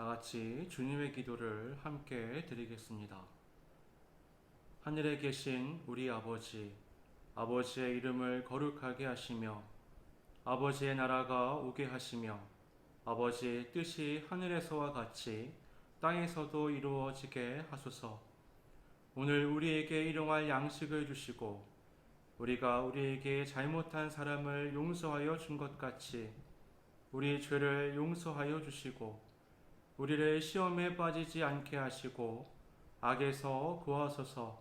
다 같이 주님의 기도를 함께 드리겠습니다. 하늘에 계신 우리 아버지, 아버지의 이름을 거룩하게 하시며 아버지의 나라가 오게 하시며 아버지의 뜻이 하늘에서와 같이 땅에서도 이루어지게 하소서. 오늘 우리에게 일용할 양식을 주시고 우리가 우리에게 잘못한 사람을 용서하여 준 것 같이 우리 죄를 용서하여 주시고 우리를 시험에 빠지지 않게 하시고 악에서 구하소서.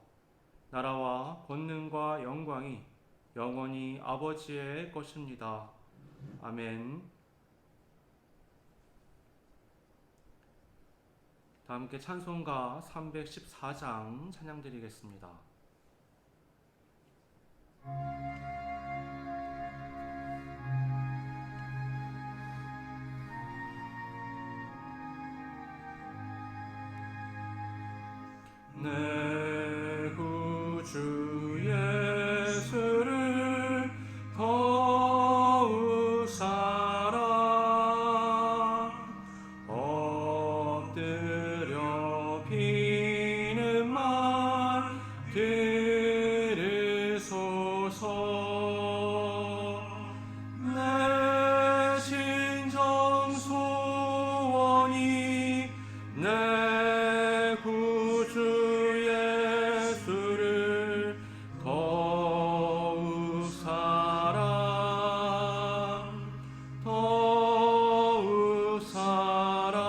나라와 권능과 영광이 영원히 아버지의 것입니다. 아멘. 다 함께 찬송가 314장 찬양드리겠습니다. 내 구주 예수를 더욱 사랑 엎드려 비는 말 들으소서. 내 진정 소원이 내 구주 예수를 더욱 사랑 더욱 사랑.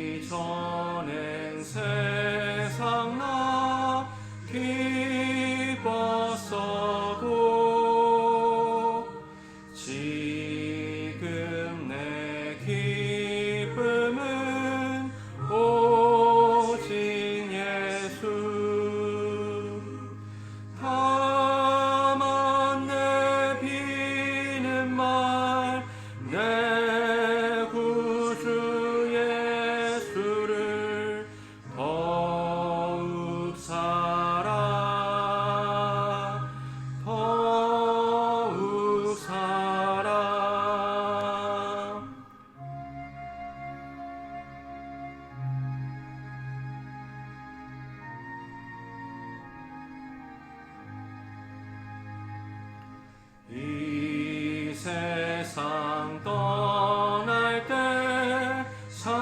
이전엔 세상 나 기뻤어도 지금 내 기쁨은 오직 예수. 다만 내 비는 말 내 구주 예수를 더욱 사랑 더욱 사랑. 이 세상 떠날 때 찬양하고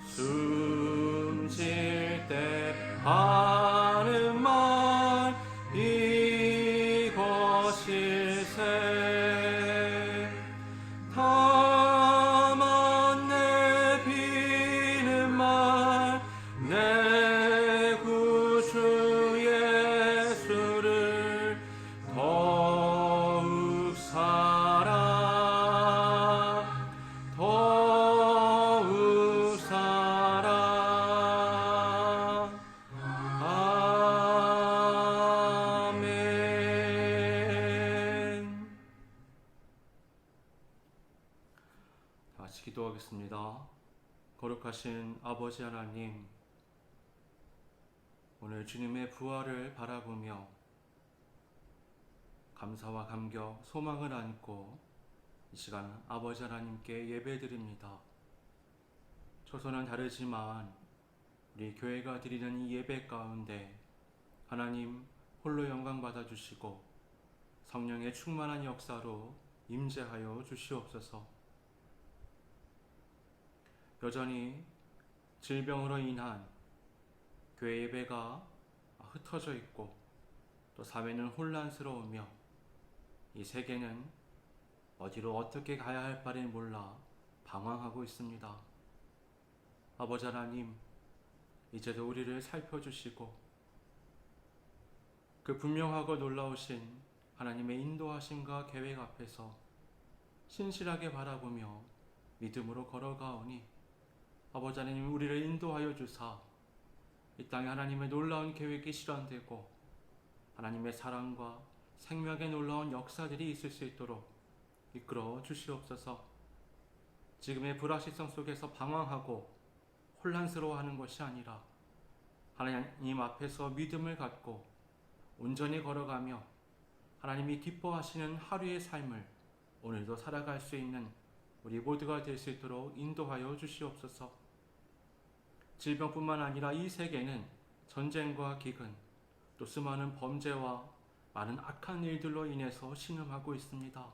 숨질 때 하는 말 이것일세. 다만 내 비는 말 내 구주 예수를 더욱 사랑 더욱 사랑. 아멘. 다 같이 기도하겠습니다. 거룩하신 아버지 하나님, 오늘 주님의 부활을 바라보며 감사와 감격, 소망을 안고 이 시간 아버지 하나님께 예배드립니다. 처소는 다르지만 우리 교회가 드리는 이 예배 가운데 하나님 홀로 영광 받아주시고 성령의 충만한 역사로 임재하여 주시옵소서. 여전히 질병으로 인한 교회 예배가 흩어져 있고 또 사회는 혼란스러우며 이 세계는 어디로 어떻게 가야 할 바를 몰라 방황하고 있습니다. 아버지 하나님, 이제도 우리를 살펴주시고 그 분명하고 놀라우신 하나님의 인도하심과 계획 앞에서 신실하게 바라보며 믿음으로 걸어가오니 아버지 하나님, 우리를 인도하여 주사 이 땅에 하나님의 놀라운 계획이 실현되고 하나님의 사랑과 생명의 놀라운 역사들이 있을 수 있도록 이끌어 주시옵소서. 지금의 불확실성 속에서 방황하고 혼란스러워하는 것이 아니라 하나님 앞에서 믿음을 갖고 온전히 걸어가며 하나님이 기뻐하시는 하루의 삶을 오늘도 살아갈 수 있는 우리 모두가 될 수 있도록 인도하여 주시옵소서. 질병뿐만 아니라 이 세계는 전쟁과 기근, 또 수많은 범죄와 많은 악한 일들로 인해서 신음하고 있습니다.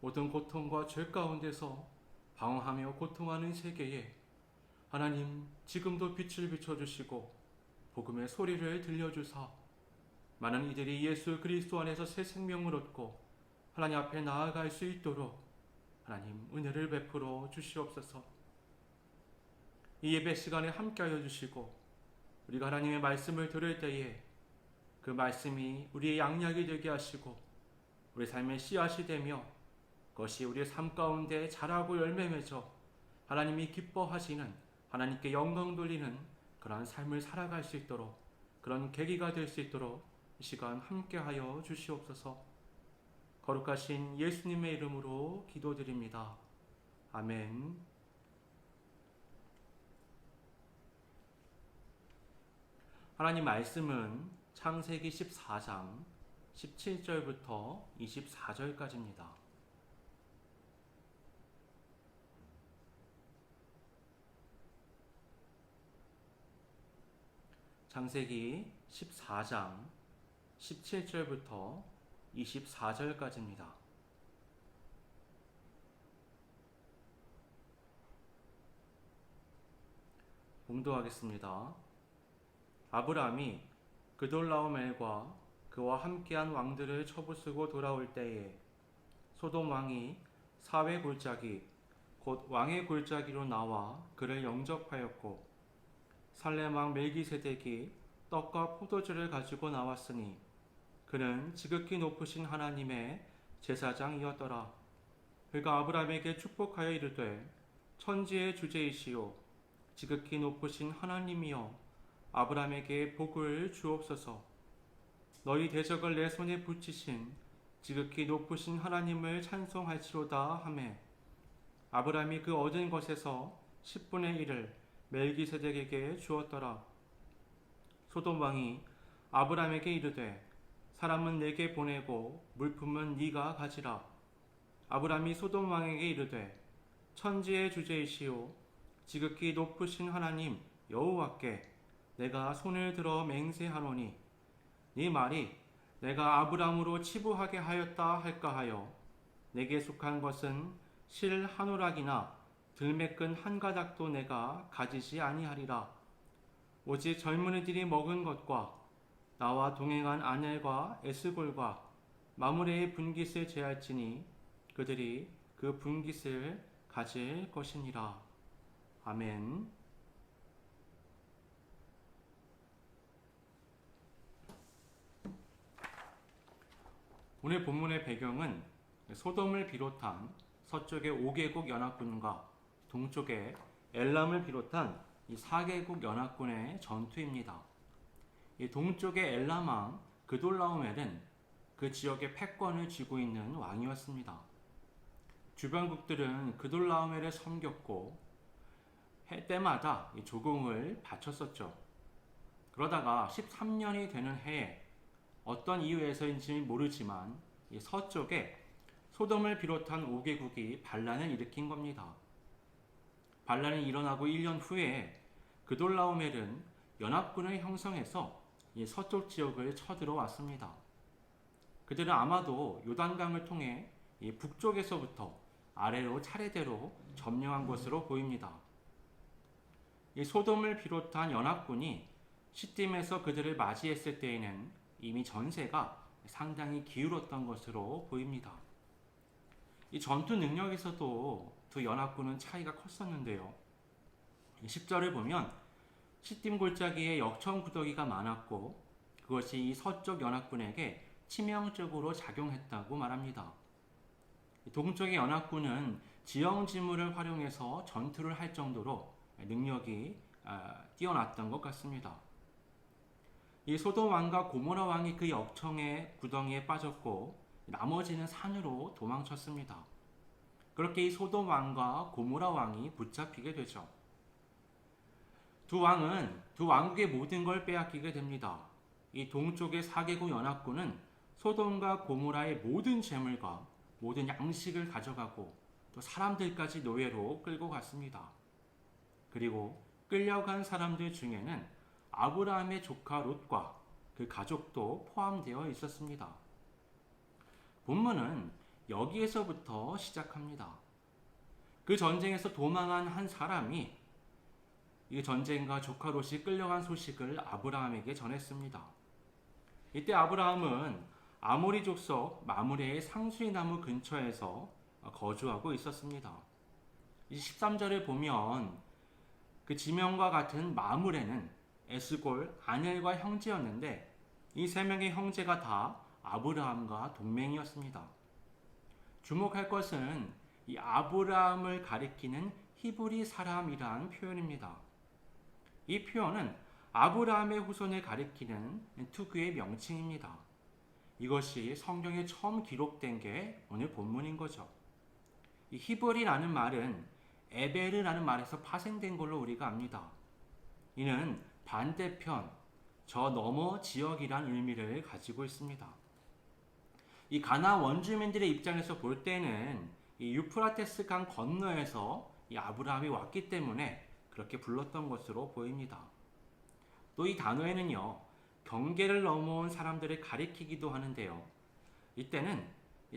모든 고통과 죄 가운데서 방황하며 고통하는 세계에 하나님 지금도 빛을 비춰주시고 복음의 소리를 들려주사 많은 이들이 예수 그리스도 안에서 새 생명을 얻고 하나님 앞에 나아갈 수 있도록 하나님 은혜를 베풀어 주시옵소서. 이 예배 시간에 함께하여 주시고 우리가 하나님의 말씀을 들을 때에 그 말씀이 우리의 양약이 되게 하시고 우리 삶의 씨앗이 되며 그것이 우리의 삶 가운데 자라고 열매 맺어 하나님이 기뻐하시는, 하나님께 영광 돌리는 그러한 삶을 살아갈 수 있도록, 그런 계기가 될 수 있도록 이 시간 함께하여 주시옵소서. 거룩하신 예수님의 이름으로 기도드립니다. 아멘. 하나님 말씀은 창세기 14장 17절부터 24절까지입니다. 창세기 14장 17절부터 24절까지입니다. 봉독하겠습니다. 아브라함이 그돌라오멜과 그와 함께한 왕들을 처부수고 돌아올 때에 소돔 왕이 사회 골짜기 곧 왕의 골짜기로 나와 그를 영접하였고 살렘 왕 멜기세덱이 떡과 포도주를 가지고 나왔으니 그는 지극히 높으신 하나님의 제사장이었더라. 그가 아브라함에게 축복하여 이르되 천지의 주제이시오 지극히 높으신 하나님이여 아브라함에게 복을 주옵소서. 너희 대적을 내 손에 붙이신 지극히 높으신 하나님을 찬송할지로다 하매 아브라함이 그 얻은 것에서 10분의 1을 멜기세덱에게 주었더라. 소돔 왕이 아브라함에게 이르되 사람은 내게 보내고 물품은 네가 가지라. 아브라함이 소돔 왕에게 이르되 천지의 주제이시오 지극히 높으신 하나님 여호와께 내가 손을 들어 맹세하노니 네 말이 내가 아브라함으로 치부하게 하였다 할까 하여 내게 속한 것은 실 한 오락이나 들매끈 한 가닥도 내가 가지지 아니하리라. 오직 젊은이들이 먹은 것과 나와 동행한 아넬과 에스골과 마므레의 분깃을 제할지니 그들이 그 분깃을 가질 것이니라. 아멘. 오늘 본문의 배경은 소돔을 비롯한 서쪽의 5개국 연합군과 동쪽의 엘람을 비롯한 이 4개국 연합군의 전투입니다. 이 동쪽의 엘람 왕 그돌라오멜은 그 지역의 패권을 쥐고 있는 왕이었습니다. 주변국들은 그돌라오멜을 섬겼고 해 때마다 이 조공을 바쳤었죠. 그러다가 13년이 되는 해에 어떤 이유에서인지 모르지만 이 서쪽에 소돔을 비롯한 5개국이 반란을 일으킨 겁니다. 반란이 일어나고 1년 후에 그돌라오멜은 연합군을 형성해서 이 서쪽 지역을 쳐들어왔습니다. 그들은 아마도 요단강을 통해 이 북쪽에서부터 아래로 차례대로 점령한 것으로 보입니다. 이 소돔을 비롯한 연합군이 시딤에서 그들을 맞이했을 때에는 이미 전세가 상당히 기울었던 것으로 보입니다. 이 전투 능력에서도 두 연합군은 차이가 컸었는데요. 10절을 보면 시딤 골짜기에 역청구더기가 많았고 그것이 이 서쪽 연합군에게 치명적으로 작용했다고 말합니다. 동쪽의 연합군은 지형지물을 활용해서 전투를 할 정도로 능력이 뛰어났던 것 같습니다. 이 소돔 왕과 고모라 왕이 그 역청의 구덩이에 빠졌고 나머지는 산으로 도망쳤습니다. 그렇게 이 소돔 왕과 고모라 왕이 붙잡히게 되죠. 두 왕은 두 왕국의 모든 걸 빼앗기게 됩니다. 이 동쪽의 4개국 연합군은 소돔과 고모라의 모든 재물과 모든 양식을 가져가고 또 사람들까지 노예로 끌고 갔습니다. 그리고 끌려간 사람들 중에는 아브라함의 조카 롯과 그 가족도 포함되어 있었습니다. 본문은 여기에서부터 시작합니다. 그 전쟁에서 도망한 한 사람이 이 전쟁과 조카 롯이 끌려간 소식을 아브라함에게 전했습니다. 이때 아브라함은 아모리 족속 마므레의 상수리 나무 근처에서 거주하고 있었습니다. 13절을 보면 그 지명과 같은 마므레는 에스골, 아넬과 형제였는데 이 세 명의 형제가 다 아브라함과 동맹이었습니다. 주목할 것은 이 아브라함을 가리키는 히브리 사람이라는 표현입니다. 이 표현은 아브라함의 후손을 가리키는 특유의 명칭입니다. 이것이 성경에 처음 기록된 게 오늘 본문인 거죠. 이 히브리라는 말은 에베르라는 말에서 파생된 걸로 우리가 압니다. 이는 반대편, 저 너머 지역이란 의미를 가지고 있습니다. 이 가나 원주민들의 입장에서 볼 때는 이 유프라테스 강 건너에서 이 아브라함이 왔기 때문에 그렇게 불렀던 것으로 보입니다. 또 이 단어에는요, 경계를 넘어온 사람들을 가리키기도 하는데요. 이때는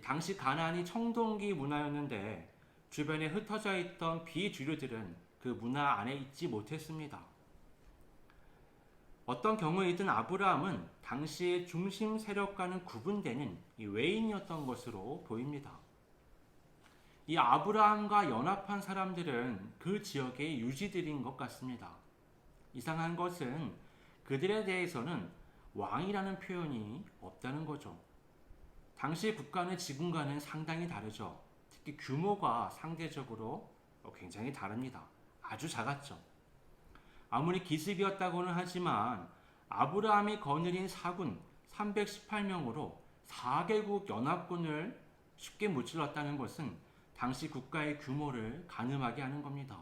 당시 가나안이 청동기 문화였는데 주변에 흩어져 있던 비주류들은 그 문화 안에 있지 못했습니다. 어떤 경우이든 아브라함은 당시의 중심 세력과는 구분되는 이 외인이었던 것으로 보입니다. 이 아브라함과 연합한 사람들은 그 지역의 유지들인 것 같습니다. 이상한 것은 그들에 대해서는 왕이라는 표현이 없다는 거죠. 당시 국가는 지금과는 상당히 다르죠. 특히 규모가 상대적으로 굉장히 다릅니다. 아주 작았죠. 아무리 기습이었다고는 하지만 아브라함이 거느린 사군 318명으로 4개국 연합군을 쉽게 무찔렀다는 것은 당시 국가의 규모를 가늠하게 하는 겁니다.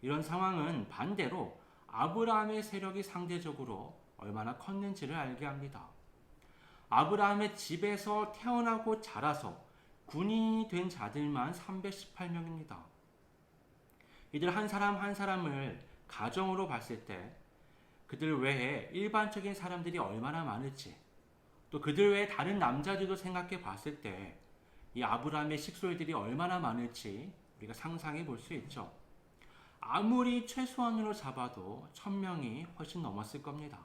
이런 상황은 반대로 아브라함의 세력이 상대적으로 얼마나 컸는지를 알게 합니다. 아브라함의 집에서 태어나고 자라서 군인이 된 자들만 318명입니다. 이들 한 사람 한 사람을 가정으로 봤을 때 그들 외에 일반적인 사람들이 얼마나 많을지, 또 그들 외에 다른 남자들도 생각해 봤을 때 이 아브라함의 식솔들이 얼마나 많을지 우리가 상상해 볼 수 있죠. 아무리 최소한으로 잡아도 1000명이 훨씬 넘었을 겁니다.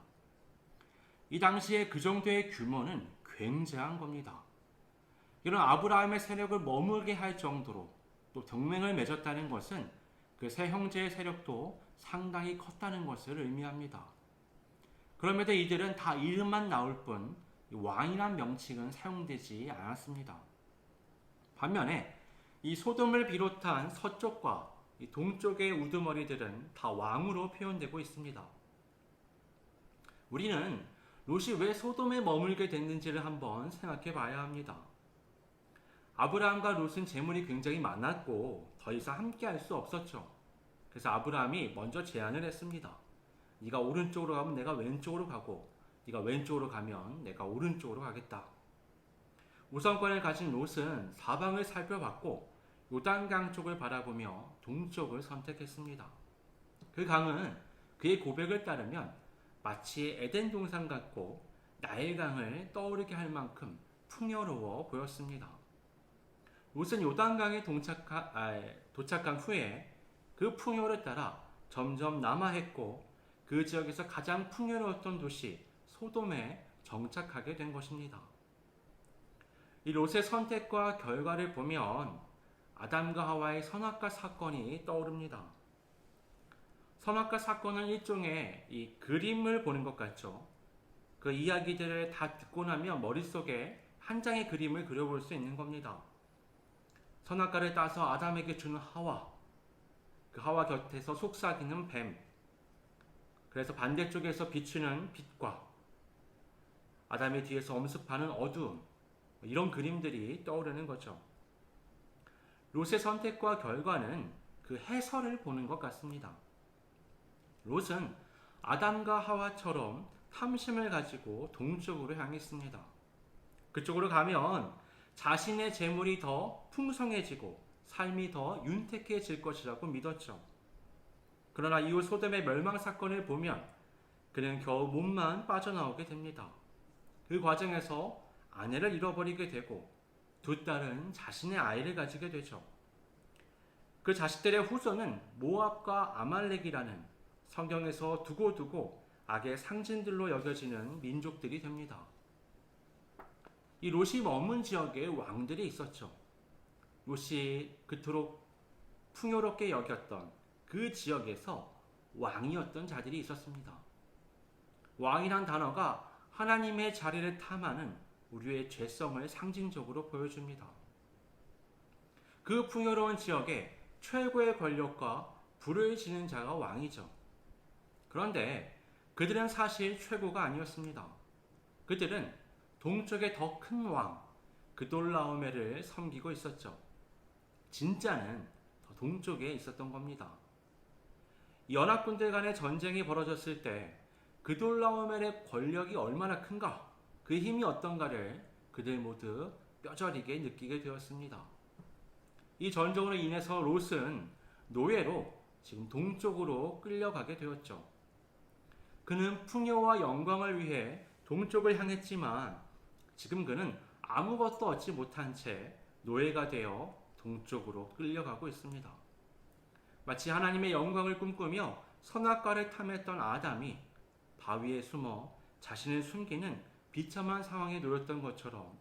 이 당시에 그 정도의 규모는 굉장한 겁니다. 이런 아브라함의 세력을 머물게 할 정도로 또 동맹을 맺었다는 것은 그 세 형제의 세력도 상당히 컸다는 것을 의미합니다. 그럼에도 이들은 다 이름만 나올 뿐 왕이란 명칭은 사용되지 않았습니다. 반면에 이 소돔을 비롯한 서쪽과 이 동쪽의 우두머리들은 다 왕으로 표현되고 있습니다. 우리는 롯이 왜 소돔에 머물게 됐는지를 한번 생각해 봐야 합니다. 아브라함과 롯은 재물이 굉장히 많았고 더 이상 함께 할 수 없었죠. 그래서 아브라함이 먼저 제안을 했습니다. 네가 오른쪽으로 가면 내가 왼쪽으로 가고 네가 왼쪽으로 가면 내가 오른쪽으로 가겠다. 우선권을 가진 롯은 사방을 살펴봤고 요단강 쪽을 바라보며 동쪽을 선택했습니다. 그 강은 그의 고백을 따르면 마치 에덴 동산 같고 나일강을 떠오르게 할 만큼 풍요로워 보였습니다. 롯은 요단강에 도착한 후에 그 풍요를 따라 점점 남하했고 그 지역에서 가장 풍요로웠던 도시 소돔에 정착하게 된 것입니다. 이 롯의 선택과 결과를 보면 아담과 하와의 선악과 사건이 떠오릅니다. 선악과 사건은 일종의 이 그림을 보는 것 같죠. 그 이야기들을 다 듣고 나면 머릿속에 한 장의 그림을 그려볼 수 있는 겁니다. 선악과를 따서 아담에게 주는 하와, 그 하와 곁에서 속삭이는 뱀, 그래서 반대쪽에서 비추는 빛과 아담의 뒤에서 엄습하는 어두움, 이런 그림들이 떠오르는 거죠. 롯의 선택과 결과는 그 해설을 보는 것 같습니다. 롯은 아담과 하와처럼 탐심을 가지고 동쪽으로 향했습니다. 그쪽으로 가면 자신의 재물이 더 풍성해지고 삶이 더 윤택해질 것이라고 믿었죠. 그러나 이후 소돔의 멸망 사건을 보면 그는 겨우 몸만 빠져나오게 됩니다. 그 과정에서 아내를 잃어버리게 되고 두 딸은 자신의 아이를 가지게 되죠. 그 자식들의 후손은 모압과 아말렉이라는 성경에서 두고두고 악의 상징들로 여겨지는 민족들이 됩니다. 이 롯이 머문 지역에 왕들이 있었죠. 롯이 그토록 풍요롭게 여겼던 그 지역에서 왕이었던 자들이 있었습니다. 왕이란 단어가 하나님의 자리를 탐하는 우리의 죄성을 상징적으로 보여줍니다. 그 풍요로운 지역에 최고의 권력과 부를 지는 자가 왕이죠. 그런데 그들은 사실 최고가 아니었습니다. 그들은 동쪽의 더 큰 왕, 그돌라오메를 섬기고 있었죠. 진짜는 더 동쪽에 있었던 겁니다. 연합군들 간의 전쟁이 벌어졌을 때 그돌라오멜의 권력이 얼마나 큰가, 그 힘이 어떤가를 그들 모두 뼈저리게 느끼게 되었습니다. 이 전쟁으로 인해서 롯은 노예로 지금 동쪽으로 끌려가게 되었죠. 그는 풍요와 영광을 위해 동쪽을 향했지만 지금 그는 아무것도 얻지 못한 채 노예가 되어 동쪽으로 끌려가고 있습니다. 마치 하나님의 영광을 꿈꾸며 선악과를 탐했던 아담이 바위에 숨어 자신을 숨기는 비참한 상황에 놓였던 것처럼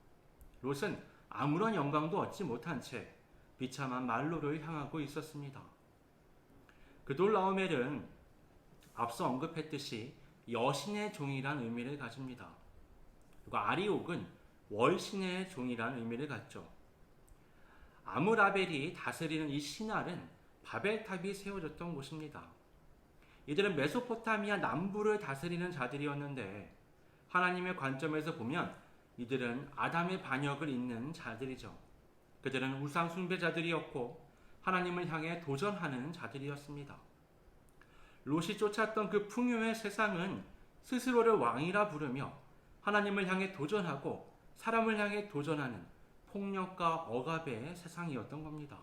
롯은 아무런 영광도 얻지 못한 채 비참한 말로를 향하고 있었습니다. 그돌라오멜은 앞서 언급했듯이 여신의 종이란 의미를 가집니다. 그리고 아리옥은 월신의 종이란 의미를 갖죠. 아므라벨이 다스리는 이 신할은 바벨탑이 세워졌던 곳입니다. 이들은 메소포타미아 남부를 다스리는 자들이었는데 하나님의 관점에서 보면 이들은 아담의 반역을 잇는 자들이죠. 그들은 우상 숭배자들이었고 하나님을 향해 도전하는 자들이었습니다. 롯이 쫓았던 그 풍요의 세상은 스스로를 왕이라 부르며 하나님을 향해 도전하고 사람을 향해 도전하는 폭력과 억압의 세상이었던 겁니다.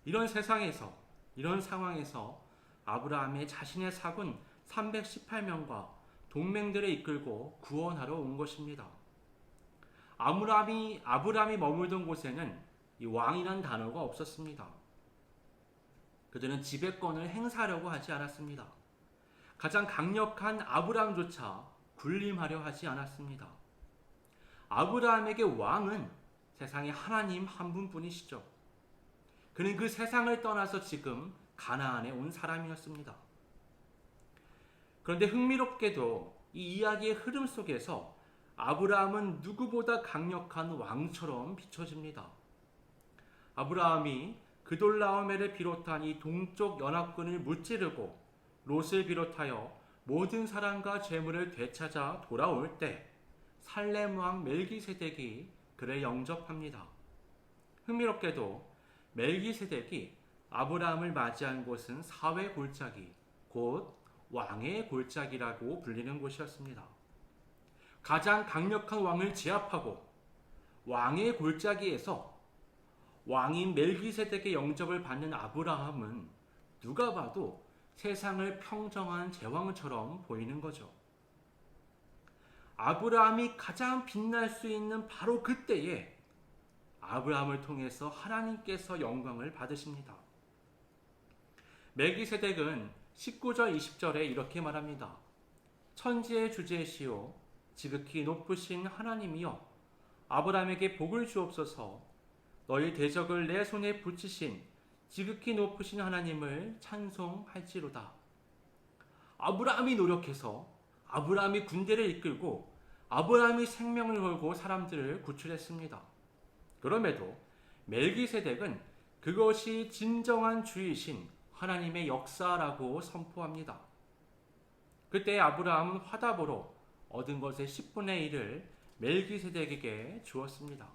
이런 세상에서, 이런 상황에서 아브라함의 자신의 사군 318명과 동맹들을 이끌고 구원하러 온 것입니다. 아브라함이 머물던 곳에는 이 왕이란 단어가 없었습니다. 그들은 지배권을 행사하려고 하지 않았습니다. 가장 강력한 아브라함조차 군림하려 하지 않았습니다. 아브라함에게 왕은 세상에 하나님 한 분뿐이시죠. 그는 그 세상을 떠나서 지금 가나안에 온 사람이었습니다. 그런데 흥미롭게도 이 이야기의 흐름 속에서 아브라함은 누구보다 강력한 왕처럼 비춰집니다. 아브라함이 그돌라오멜을 비롯한 이 동쪽 연합군을 무찌르고 롯을 비롯하여 모든 사람과 재물을 되찾아 돌아올 때 살렘 왕 멜기세덱이 그를 영접합니다. 흥미롭게도 멜기세덱이 아브라함을 맞이한 곳은 사회 골짜기, 곧 왕의 골짜기라고 불리는 곳이었습니다. 가장 강력한 왕을 제압하고 왕의 골짜기에서 왕인 멜기세덱의 영접을 받는 아브라함은 누가 봐도 세상을 평정한 제왕처럼 보이는 거죠. 아브라함이 가장 빛날 수 있는 바로 그때에 아브라함을 통해서 하나님께서 영광을 받으십니다. 멜기세덱은 19절 20절에 이렇게 말합니다. 천지의 주제시오 지극히 높으신 하나님이여 아브라함에게 복을 주옵소서. 너희 대적을 내 손에 붙이신 지극히 높으신 하나님을 찬송할지로다. 아브라함이 노력해서 아브라함이 군대를 이끌고 아브라함이 생명을 걸고 사람들을 구출했습니다. 그럼에도 멜기세덱은 그것이 진정한 주이신 하나님의 역사라고 선포합니다. 그때 아브라함은 화답으로 얻은 것의 10분의 1을 멜기세덱에게 주었습니다.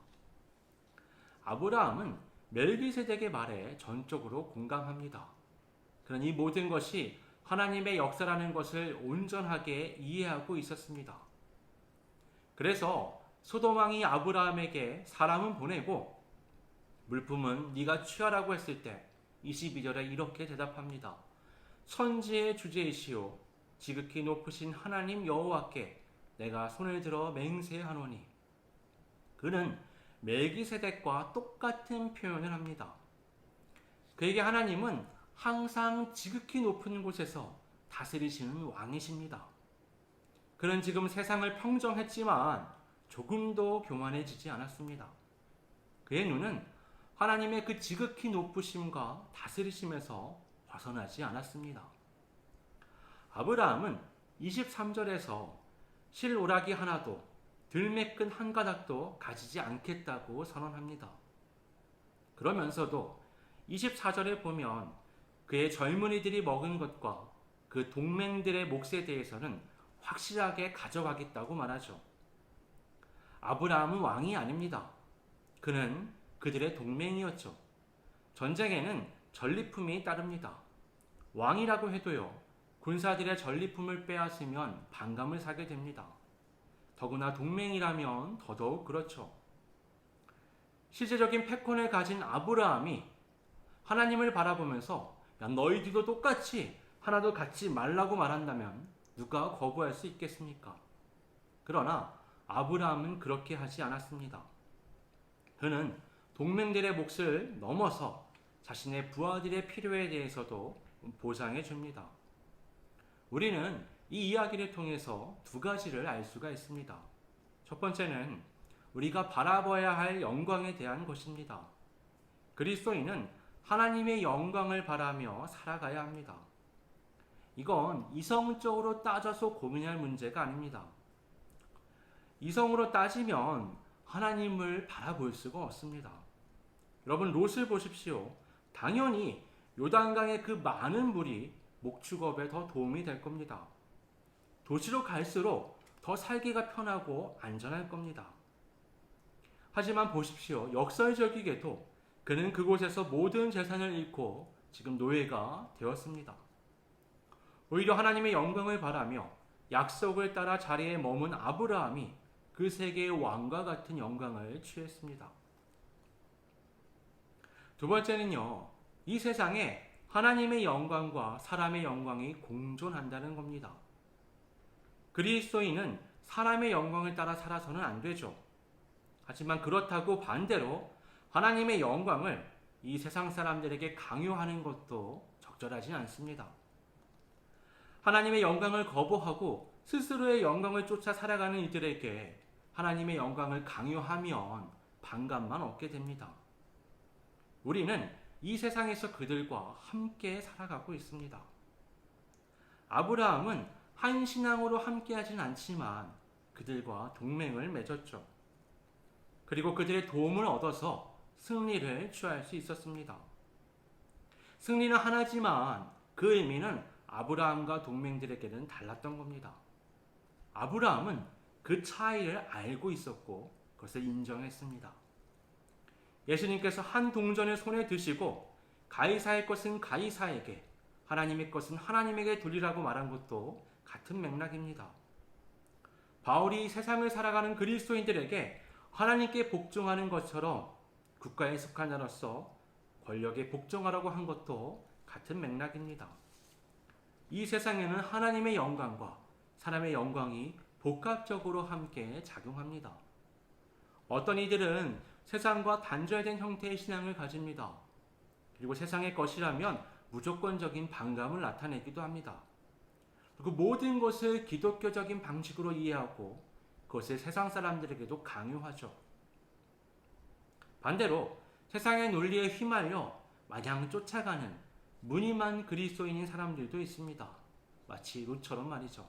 아브라함은 멜기세덱의 말에 전적으로 공감합니다. 그러나 이 모든 것이 하나님의 역사라는 것을 온전하게 이해하고 있었습니다. 그래서 소돔 왕이 아브라함에게 사람은 보내고 물품은 네가 취하라고 했을 때 22절에 이렇게 대답합니다. 천지의 주제이시오 지극히 높으신 하나님 여호와께 내가 손을 들어 맹세하노니. 그는 멜기세덱과 똑같은 표현을 합니다. 그에게 하나님은 항상 지극히 높은 곳에서 다스리시는 왕이십니다. 그는 지금 세상을 평정했지만 조금도 교만해지지 않았습니다. 그의 눈은 하나님의 그 지극히 높으심과 다스리심에서 벗어나지 않았습니다. 아브라함은 23절에서 실오라기 하나도 들매끈 한 가닥도 가지지 않겠다고 선언합니다. 그러면서도 24절에 보면 그의 젊은이들이 먹은 것과 그 동맹들의 몫에 대해서는 확실하게 가져가겠다고 말하죠. 아브라함은 왕이 아닙니다. 그는 그들의 동맹이었죠. 전쟁에는 전리품이 따릅니다. 왕이라고 해도요, 군사들의 전리품을 빼앗으면 반감을 사게 됩니다. 더구나 동맹이라면 더더욱 그렇죠. 실제적인 패권을 가진 아브라함이 하나님을 바라보면서 야, 너희들도 똑같이 하나도 갖지 말라고 말한다면 누가 거부할 수 있겠습니까? 그러나 아브라함은 그렇게 하지 않았습니다. 그는 동맹들의 몫을 넘어서 자신의 부하들의 필요에 대해서도 보상해 줍니다. 우리는 이 이야기를 통해서 두 가지를 알 수가 있습니다. 첫 번째는 우리가 바라봐야 할 영광에 대한 것입니다. 그리스도인은 하나님의 영광을 바라며 살아가야 합니다. 이건 이성적으로 따져서 고민할 문제가 아닙니다. 이성으로 따지면 하나님을 바라볼 수가 없습니다. 여러분 롯을 보십시오. 당연히 요단강의 그 많은 물이 목축업에 더 도움이 될 겁니다. 도시로 갈수록 더 살기가 편하고 안전할 겁니다. 하지만 보십시오. 역설적이게도 그는 그곳에서 모든 재산을 잃고 지금 노예가 되었습니다. 오히려 하나님의 영광을 바라며 약속을 따라 자리에 머문 아브라함이 그 세계의 왕과 같은 영광을 취했습니다. 두 번째는요, 이 세상에 하나님의 영광과 사람의 영광이 공존한다는 겁니다. 그리스도인은 사람의 영광을 따라 살아서는 안 되죠. 하지만 그렇다고 반대로 하나님의 영광을 이 세상 사람들에게 강요하는 것도 적절하지 않습니다. 하나님의 영광을 거부하고 스스로의 영광을 쫓아 살아가는 이들에게 하나님의 영광을 강요하면 반감만 얻게 됩니다. 우리는 이 세상에서 그들과 함께 살아가고 있습니다. 아브라함은 한 신앙으로 함께하진 않지만 그들과 동맹을 맺었죠. 그리고 그들의 도움을 얻어서 승리를 취할 수 있었습니다. 승리는 하나지만 그 의미는 아브라함과 동맹들에게는 달랐던 겁니다. 아브라함은 그 차이를 알고 있었고 그것을 인정했습니다. 예수님께서 한 동전을 손에 드시고 가이사의 것은 가이사에게, 하나님의 것은 하나님에게 돌리라고 말한 것도 같은 맥락입니다. 바울이 세상을 살아가는 그리스도인들에게 하나님께 복종하는 것처럼 국가에 속한 자로서 권력에 복종하라고 한 것도 같은 맥락입니다. 이 세상에는 하나님의 영광과 사람의 영광이 복합적으로 함께 작용합니다. 어떤 이들은 세상과 단절된 형태의 신앙을 가집니다. 그리고 세상의 것이라면 무조건적인 반감을 나타내기도 합니다. 그리고 모든 것을 기독교적인 방식으로 이해하고 그것을 세상 사람들에게도 강요하죠. 반대로 세상의 논리에 휘말려 마냥 쫓아가는 무늬만 그리스도인인 사람들도 있습니다. 마치 롯처럼 말이죠.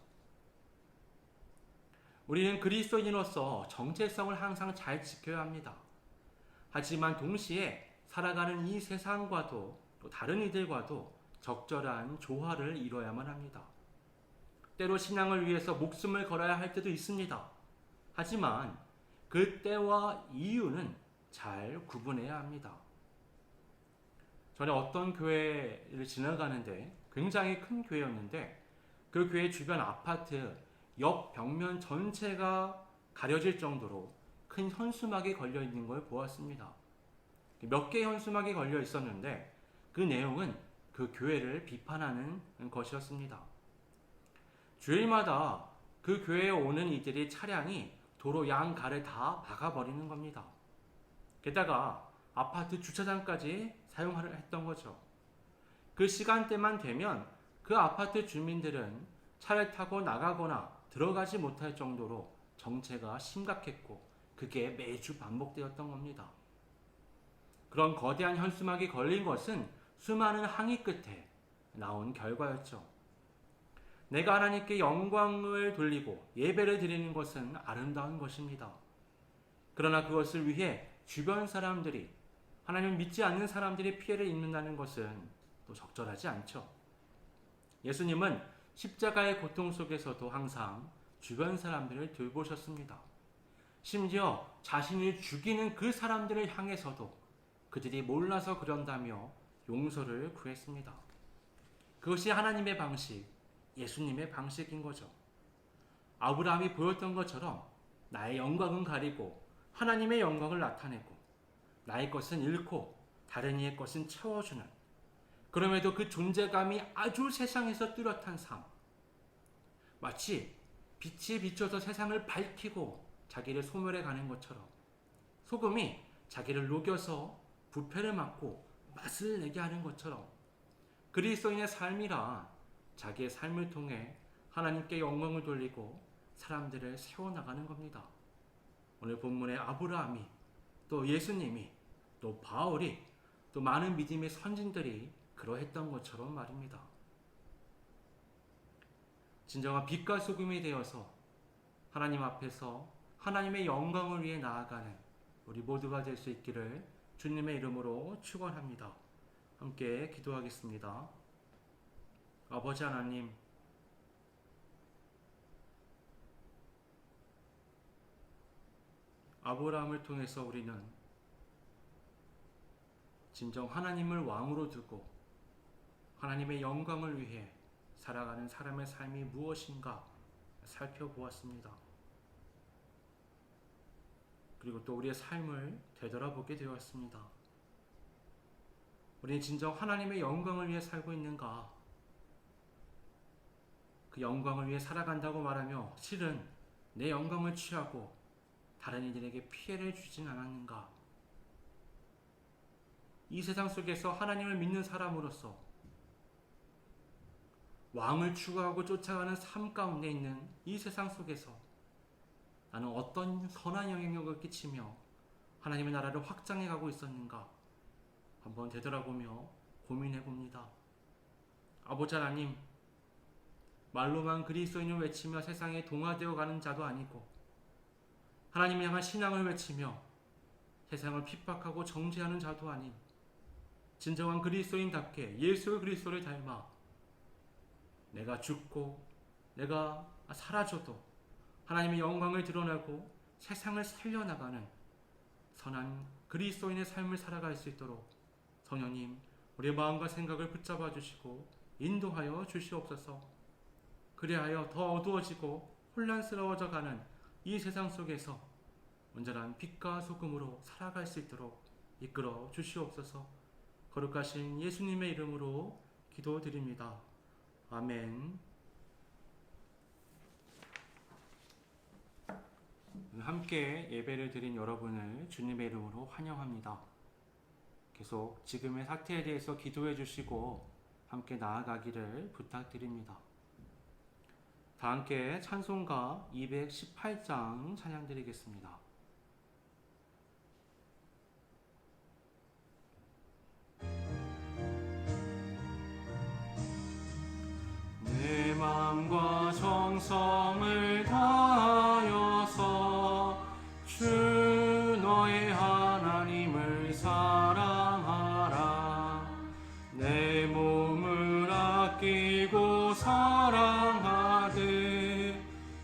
우리는 그리스도인으로서 정체성을 항상 잘 지켜야 합니다. 하지만 동시에 살아가는 이 세상과도 또 다른 이들과도 적절한 조화를 이뤄야만 합니다. 때로 신앙을 위해서 목숨을 걸어야 할 때도 있습니다. 하지만 그 때와 이유는 잘 구분해야 합니다. 전에 어떤 교회를 지나가는데 굉장히 큰 교회였는데 그 교회 주변 아파트 옆 벽면 전체가 가려질 정도로 큰 현수막이 걸려 있는 걸 보았습니다. 몇 개의 현수막이 걸려 있었는데 그 내용은 그 교회를 비판하는 것이었습니다. 주일마다 그 교회에 오는 이들의 차량이 도로 양가를 다 막아버리는 겁니다. 게다가 아파트 주차장까지 사용하려 했던 거죠. 그 시간대만 되면 그 아파트 주민들은 차를 타고 나가거나 들어가지 못할 정도로 정체가 심각했고 그게 매주 반복되었던 겁니다. 그런 거대한 현수막이 걸린 것은 수많은 항의 끝에 나온 결과였죠. 내가 하나님께 영광을 돌리고 예배를 드리는 것은 아름다운 것입니다. 그러나 그것을 위해 주변 사람들이, 하나님을 믿지 않는 사람들이 피해를 입는다는 것은 또 적절하지 않죠. 예수님은 십자가의 고통 속에서도 항상 주변 사람들을 돌보셨습니다. 심지어 자신을 죽이는 그 사람들을 향해서도 그들이 몰라서 그런다며 용서를 구했습니다. 그것이 하나님의 방식, 예수님의 방식인 거죠. 아브라함이 보였던 것처럼 나의 영광은 가리고 하나님의 영광을 나타내고 나의 것은 잃고 다른 이의 것은 채워주는, 그럼에도 그 존재감이 아주 세상에서 뚜렷한 삶, 마치 빛이 비춰서 세상을 밝히고 자기를 소멸해 가는 것처럼 소금이 자기를 녹여서 부패를 막고 맛을 내게 하는 것처럼 그리스도인의 삶이라 자기의 삶을 통해 하나님께 영광을 돌리고 사람들을 세워나가는 겁니다. 오늘 본문의 아브라함이, 또 예수님이, 또 바울이, 또 많은 믿음의 선진들이 그러했던 것처럼 말입니다. 진정한 빛과 소금이 되어서 하나님 앞에서 하나님의 영광을 위해 나아가는 우리 모두가 될 수 있기를 주님의 이름으로 축원합니다. 함께 기도하겠습니다. 아버지 하나님, 아브라함을 통해서 우리는 진정 하나님을 왕으로 두고 하나님의 영광을 위해 살아가는 사람의 삶이 무엇인가 살펴보았습니다. 그리고 또 우리의 삶을 되돌아보게 되었습니다. 우리는 진정 하나님의 영광을 위해 살고 있는가? 그 영광을 위해 살아간다고 말하며 실은 내 영광을 취하고 다른 이들에게 피해를 주진 않았는가? 이 세상 속에서 하나님을 믿는 사람으로서 왕을 추구하고 쫓아가는 삶 가운데 있는 이 세상 속에서 나는 어떤 선한 영향력을 끼치며 하나님의 나라를 확장해 가고 있었는가? 한번 되돌아보며 고민해 봅니다. 아버지 하나님, 말로만 그리스도인을 외치며 세상에 동화되어 가는 자도 아니고 하나님을 향한 신앙을 외치며 세상을 핍박하고 정죄하는 자도 아닌 진정한 그리스도인답게 예수 그리스도를 닮아 내가 죽고 내가 사라져도 하나님의 영광을 드러내고 세상을 살려나가는 선한 그리스도인의 삶을 살아갈 수 있도록 성령님, 우리의 마음과 생각을 붙잡아 주시고 인도하여 주시옵소서. 그리하여 더 어두워지고 혼란스러워져 가는 이 세상 속에서 온전한 빛과 소금으로 살아갈 수 있도록 이끌어 주시옵소서. 거룩하신 예수님의 이름으로 기도드립니다. 아멘. 함께 예배를 드린 여러분을 주님의 이름으로 환영합니다. 계속 지금의 사태에 대해서 기도해 주시고 함께 나아가기를 부탁드립니다. 다 함께 찬송가 218장 찬양드리겠습니다. 내 마음과 정성을 다하여서 주 너의 하나님을 사랑하라. 내 몸을 아끼고 사랑하듯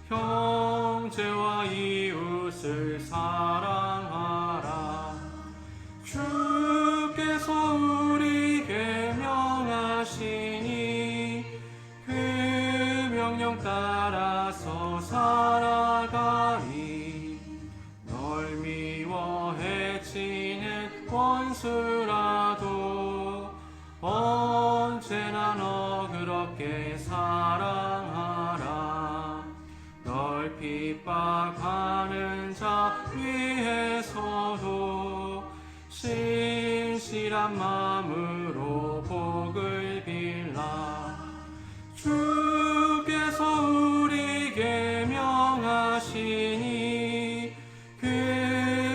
형제와 이웃을 사랑하라. 주께서 우리에게 명하시니 그 명령 따라서 살아가리. 널 것이라도 언제나 너그럽게 사랑하라. 널 핍박하는 자 위에서도 신실한 마음으로 복을 빌라. 주께서 우리에게 명하시니 그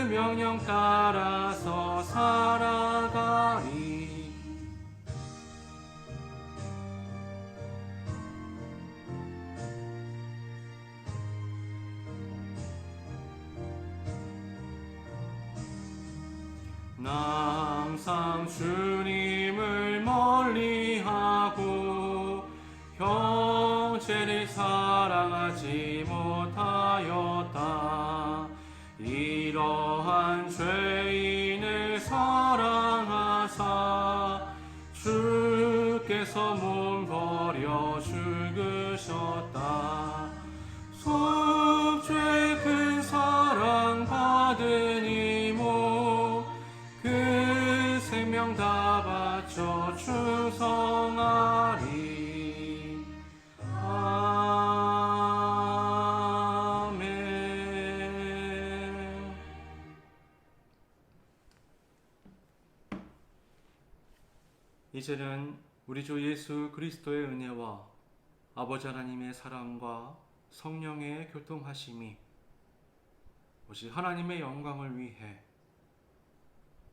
명령 따라서 살아가리. 나 항상 주님을 멀리하고 형제를 사랑하지 못하였다. 이러한 죄인을 사랑하사 주께서 몸 버려 죽으셨다. 속죄 큰 사랑 받은 이모 그 생명 다 바쳐 충성하리. 아멘. 이제는 우리 주 예수 그리스도의 은혜와 아버지 하나님의 사랑과 성령의 교통하심이 오직 하나님의 영광을 위해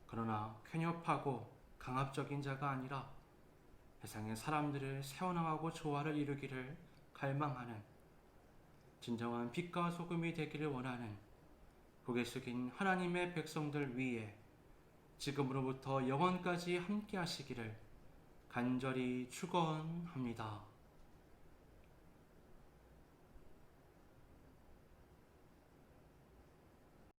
그러나 쾌협하고 강압적인 자가 아니라 세상의 사람들을 세워나가고 조화를 이루기를 갈망하는 진정한 빛과 소금이 되기를 원하는 고개 숙인 하나님의 백성들 위에 지금으로부터 영원까지 함께 하시기를 간절히 축원합니다.